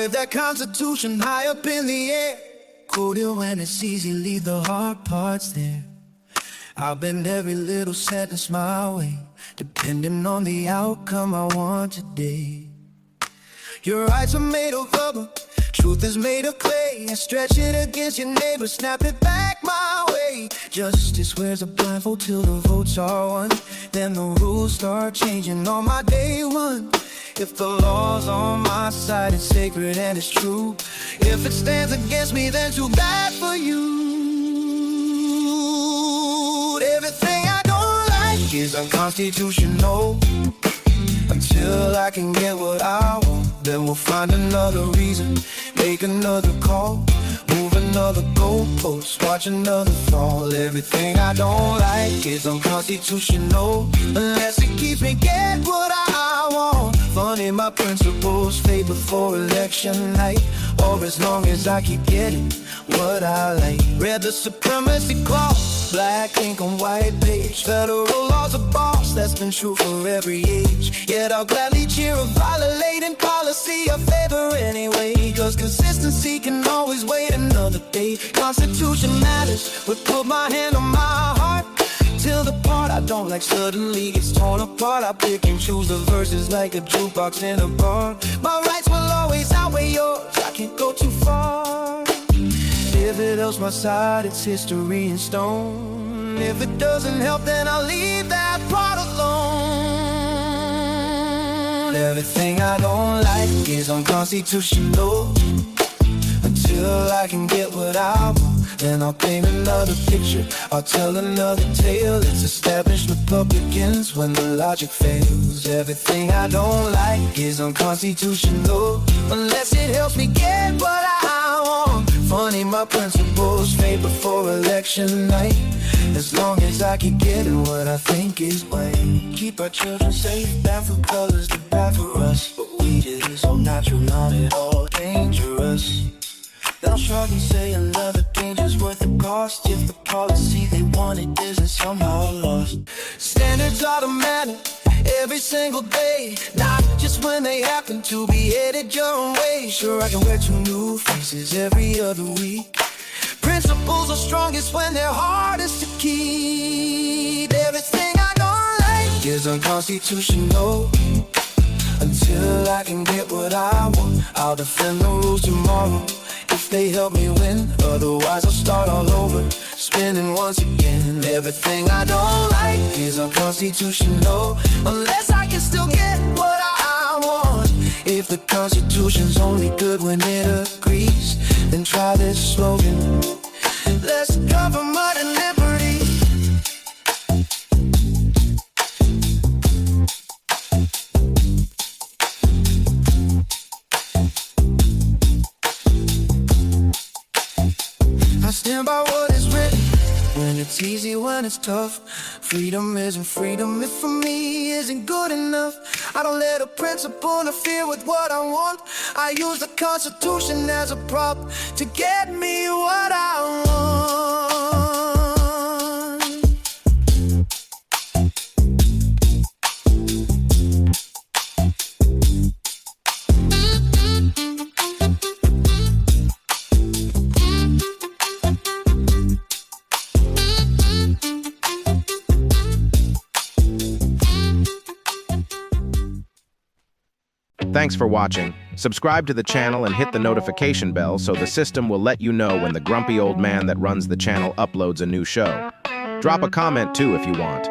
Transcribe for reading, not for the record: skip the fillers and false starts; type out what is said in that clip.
wave that Constitution high up in the air. Quote it when it's easy, leave the hard parts there. I'll bend every little sentence my way, depending on the outcome I want today. Your rights are made of rubber, truth is made of clay. And stretch it against your neighbor, snap it back my way. Justice wears a blindfold till the votes are won. Then the rules start changing on my day one. If the law's on my side, it's sacred and it's true. If it stands against me, then too bad for you. Everything I don't like is unconstitutional. Until I can get what I want, then we'll find another reason, make another call, move another goalpost, watch another fall. Everything I don't like is unconstitutional, unless it keeps me getting what I want. Funny, my principles fade before election night, or as long as I keep getting what I like. Read the supremacy clause, black ink on white page. Federal laws are boss, that's been true for every age. Yet I'll gladly cheer a violating policy I favor anyway, cause consistency can always wait another day. Constitution matters, but put my hand on my heart, till the part I don't like suddenly gets torn apart. I pick and choose the verses like a jukebox in a bar. My rights will always outweigh yours, I can't go too far. If it helps my side, it's history in stone. If it doesn't help, then I'll leave that part alone. Everything I don't like is unconstitutional. Until I can get what I want, then I'll paint another picture, I'll tell another tale. It's established Republicans when the logic fails. Everything I don't like is unconstitutional, unless it helps me get what I want. Funny, my principles fade before election night, as long as I keep getting what I think is right. Keep our children safe, bad for colors, they're bad for us. But weed is all natural, not at all dangerous. They'll shrug and say another danger's worth the cost, if the policy they wanted isn't somehow lost. Standards automatic every single day, not just when they happen to be headed your own way. Sure, I can wear two new faces every other week. Principles are strongest when they're hardest to keep. Everything I don't like is unconstitutional. Until I can get what I want, I'll defend the rules tomorrow if they help me win. Otherwise I'll start all over, spinning once again. Everything I don't like is unconstitutional, unless I can still get what I want. If the Constitution's only good when it agrees, then try this slogan: less government and liberty. I stand by what is written, when it's easy, when it's tough. Freedom isn't freedom if for me isn't good enough. I don't let a principle interfere with what I want. I use the Constitution as a prop to get me what I want. Thanks for watching. Subscribe to the channel and hit the notification bell so the system will let you know when the grumpy old man that runs the channel uploads a new show. Drop a comment too if you want.